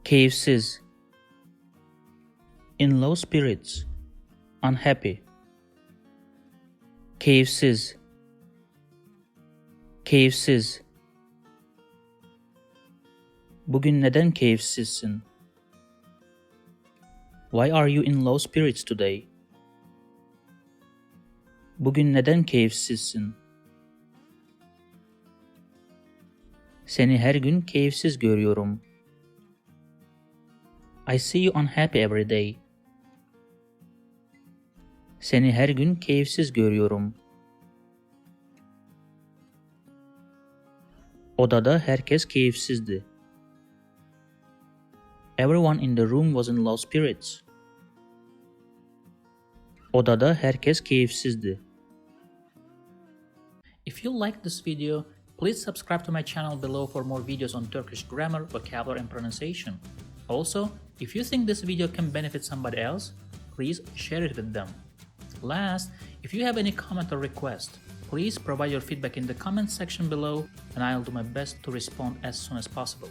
Keyifsiz. In low spirits. Unhappy. Keyifsiz. Keyifsiz. Bugün neden keyifsizsin? Why are you in low spirits today? Bugün neden keyifsizsin? Seni her gün keyifsiz görüyorum. I see you unhappy every day. Seni her gün keyifsiz görüyorum. Odada herkes keyifsizdi. Everyone in the room was in low spirits. Odada herkes keyifsizdi. If you like this video, please subscribe to my channel below for more videos on Turkish grammar, vocabulary, and pronunciation. Also, if you think this video can benefit somebody else, please share it with them. Last, if you have any comment or request, please provide your feedback in the comment section below and I'll do my best to respond as soon as possible.